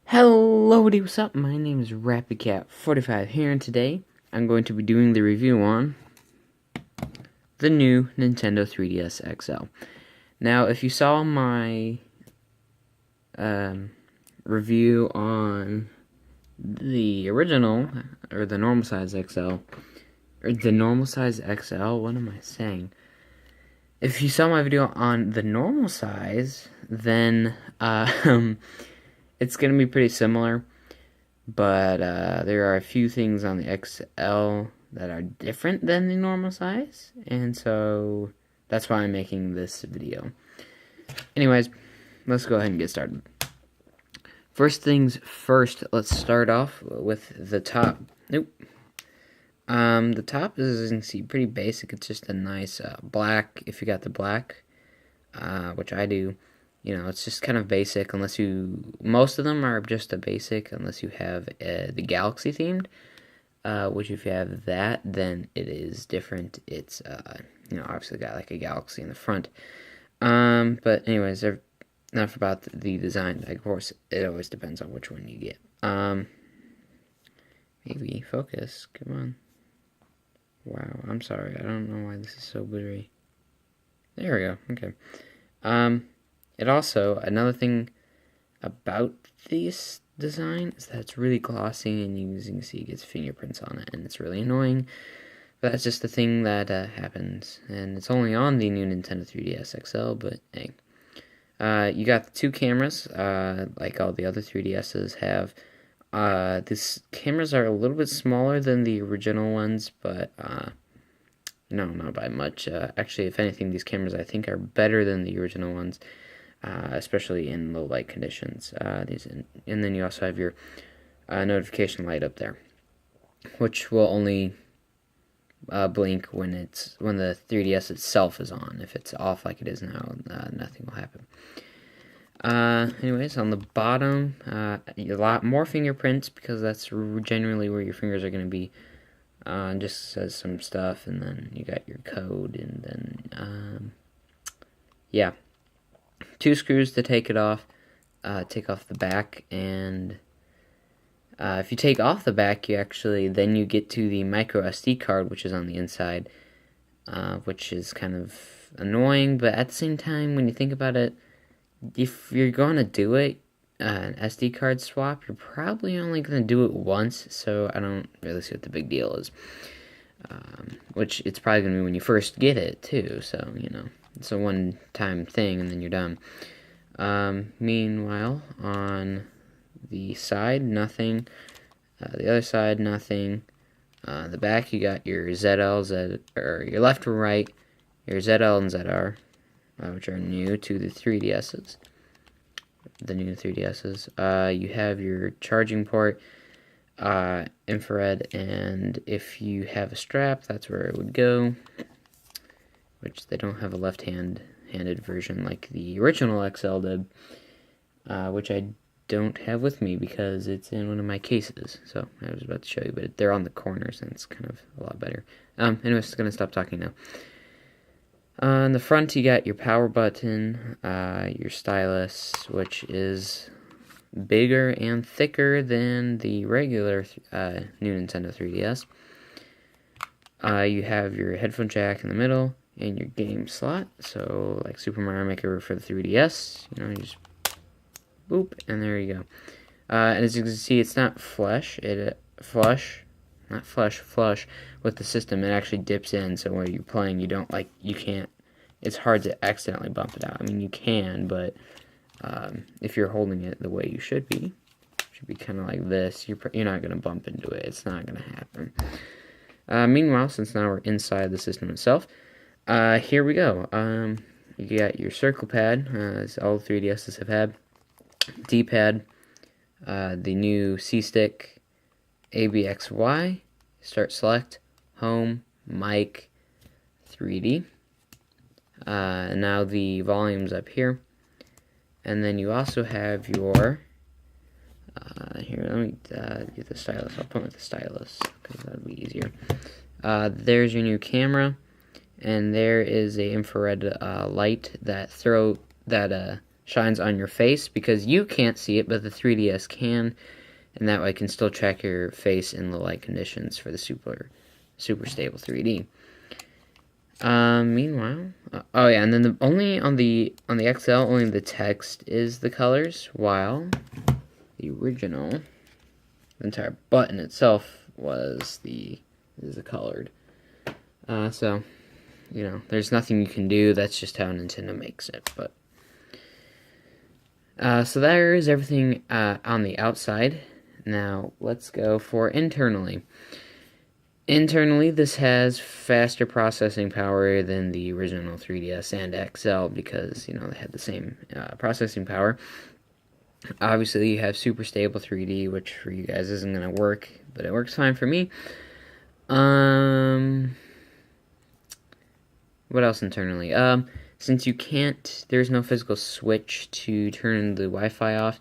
Hello, what's up? My name is RapidCat45 here, and today I'm going to be doing the review on the new Nintendo 3DS XL. Now, if you saw my review on the original, or the normal size XL, what am I saying? If you saw my video on the normal size, then it's going to be pretty similar. But there are a few things on the XL that are different than the normal size, and so that's why I'm making this video. Anyways, let's go ahead and get started. First things first, let's start off with the top. The top is, as you can see, pretty basic. It's just a nice black, if you got the black, which I do. You know, it's just kind of basic, most of them are just a basic, unless you have the Galaxy themed, which if you have that, then it is different. It's, obviously got like a Galaxy in the front. But anyways, enough about the design. Of course, it always depends on which one you get. Maybe focus, come on. Wow, I'm sorry, I don't know why this is so blurry. There we go, okay. It also, another thing about this design is that it's really glossy, and you can see it gets fingerprints on it, and it's really annoying. But that's just the thing that happens, and it's only on the new Nintendo 3DS XL, but hey. You got the two cameras, like all the other 3DSs have. These cameras are a little bit smaller than the original ones, but no, not by much. Actually, if anything, these cameras I think are better than the original ones. Especially in low light conditions. And then you also have your notification light up there, which will only blink when the 3DS itself is on. If it's off like it is now, nothing will happen. Anyways, on the bottom, a lot more fingerprints, because that's generally where your fingers are going to be. Just says some stuff, and then you got your code, and then yeah. 2 screws to take it off, take off the back, and if you take off the back, then you get to the micro SD card, which is on the inside, which is kind of annoying, but at the same time, when you think about it, if you're going to do it, an SD card swap, you're probably only going to do it once, so I don't really see what the big deal is, which it's probably going to be when you first get it, too, so, it's a one-time thing, and then you're done. Meanwhile, on the side, nothing. The other side, nothing. The back, you got your ZL, or your left or right, your ZL and ZR, which are new to the 3DSs. The new 3DSs. You have your charging port, infrared, and if you have a strap, that's where it would go. Which they don't have a left-handed version like the original XL did, which I don't have with me because it's in one of my cases. So I was about to show you, but they're on the corners, and it's kind of a lot better. Anyways, I'm going to stop talking now. On the front, you got your power button, your stylus, which is bigger and thicker than the regular new Nintendo 3DS. You have your headphone jack in the middle, and your game slot, so like Super Mario Maker for the 3DS, you just boop, and there you go. And as you can see, it's not flush with the system. It actually dips in, so when you're playing, it's hard to accidentally bump it out. I mean, you can, but if you're holding it the way you should be kind of like this, you're not going to bump into it. It's not going to happen. Meanwhile, since now we're inside the system itself, here we go. You got your circle pad, as all 3DSs have had. D-pad, the new C-stick, ABXY, start select, home, mic, 3D. Now the volume's up here. And then you also have your, here, let me get the stylus. I'll point with the stylus, because that'll be easier. There's your new camera. And there is a infrared light that shines on your face because you can't see it, but the 3DS can, and that way it can still track your face in low light conditions for the super stable 3D. Meanwhile, oh yeah, and then only on the XL, only the text is the colors, while the original, the entire button itself is the colored. So, you know, there's nothing you can do. That's just how Nintendo makes it. But so there is everything on the outside. Now let's go for internally. Internally, this has faster processing power than the original 3DS and XL because, you know, they had the same processing power. Obviously, you have super stable 3D, which for you guys isn't going to work, but it works fine for me. What else internally? Since you can't, there's no physical switch to turn the Wi-Fi off,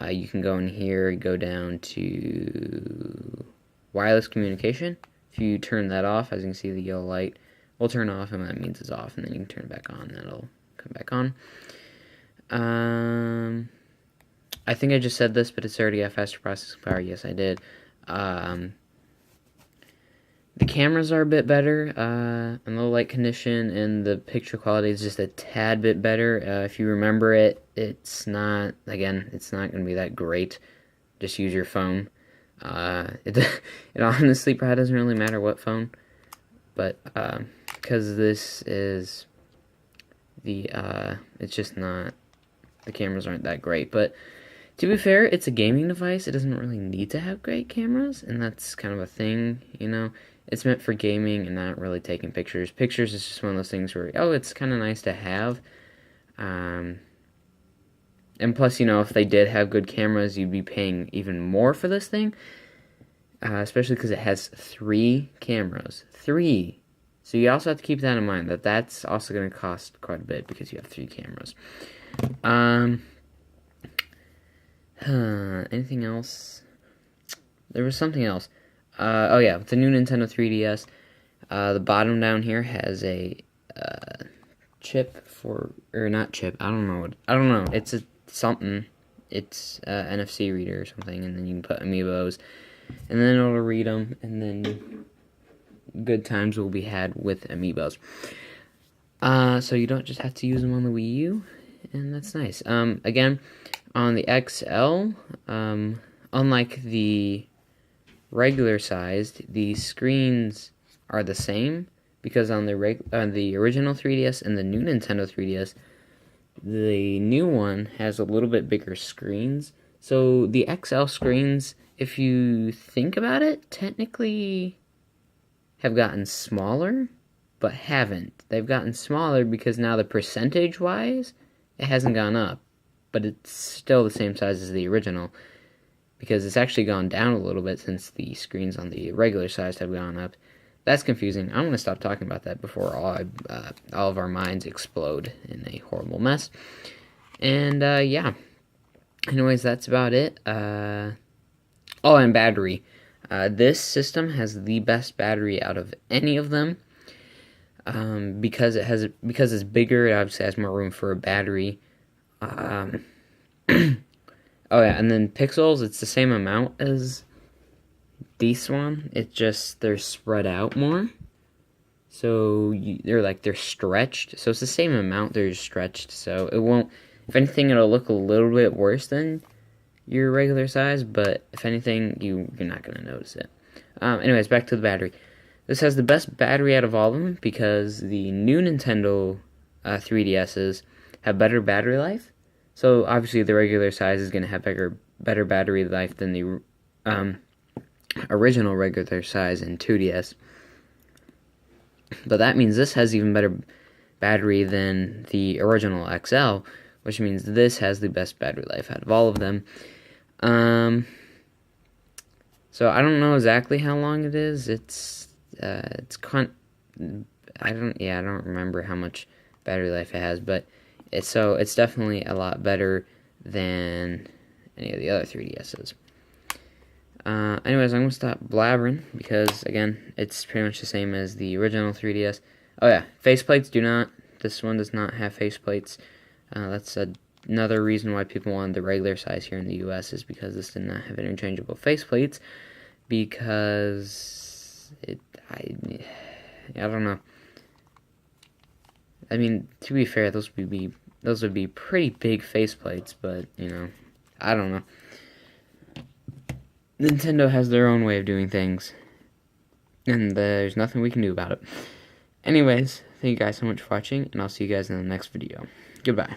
you can go in here, go down to wireless communication. If you turn that off, as you can see, the yellow light will turn off, and that means it's off, and then you can turn it back on, and that'll come back on. I think I just said this, but it's already got faster processing power. Yes, I did. The cameras are a bit better in low light condition, and the picture quality is just a tad bit better. If you remember it, it's not going to be that great. Just use your phone. It honestly probably doesn't really matter what phone, but because this is it's just not, the cameras aren't that great. But to be fair, it's a gaming device. It doesn't really need to have great cameras, and that's kind of a thing, you know. It's meant for gaming and not really taking pictures. Pictures is just one of those things where, oh, it's kind of nice to have. And plus, you know, if they did have good cameras, you'd be paying even more for this thing. Especially because it has 3 cameras. 3! So you also have to keep that in mind, that that's also going to cost quite a bit because you have 3 cameras. Anything else? There was something else. Oh yeah, with the new Nintendo 3DS, the bottom down here has a chip for, or not chip, I don't know, it's a something, it's NFC reader or something, and then you can put amiibos, and then it'll read them, and then good times will be had with amiibos. So you don't just have to use them on the Wii U, and that's nice. Again, on the XL, unlike the regular sized, the screens are the same, because on the original 3DS and the new Nintendo 3DS, the new one has a little bit bigger screens. So the XL screens, if you think about it, technically have gotten smaller, but haven't. They've gotten smaller because now the percentage-wise, it hasn't gone up, but it's still the same size as the original, because it's actually gone down a little bit since the screens on the regular size have gone up. That's confusing. I'm going to stop talking about that before all of our minds explode in a horrible mess. And, yeah. Anyways, that's about it. Oh, and battery. This system has the best battery out of any of them. Because it's bigger, it obviously has more room for a battery. Oh yeah, and then pixels, it's the same amount as this one. It's just they're spread out more. So they're stretched. So it's the same amount, they're just stretched. So it won't, if anything, it'll look a little bit worse than your regular size, but if anything, you're not going to notice it. Anyways, back to the battery. This has the best battery out of all of them because the new Nintendo 3DSs have better battery life. So obviously the regular size is going to have better battery life than the original regular size in 2DS. But that means this has even better battery than the original XL, which means this has the best battery life out of all of them. So I don't know exactly how long it is. I don't remember how much battery life it has, but it's definitely a lot better than any of the other 3DSs. Anyways, I'm going to stop blabbering because, again, it's pretty much the same as the original 3DS. Oh yeah, faceplates this one does not have faceplates. That's a another reason why people wanted the regular size here in the US is because this did not have interchangeable faceplates, because I don't know. I mean, to be fair, those would be pretty big faceplates, but, you know, I don't know. Nintendo has their own way of doing things, and there's nothing we can do about it. Anyways, thank you guys so much for watching, and I'll see you guys in the next video. Goodbye.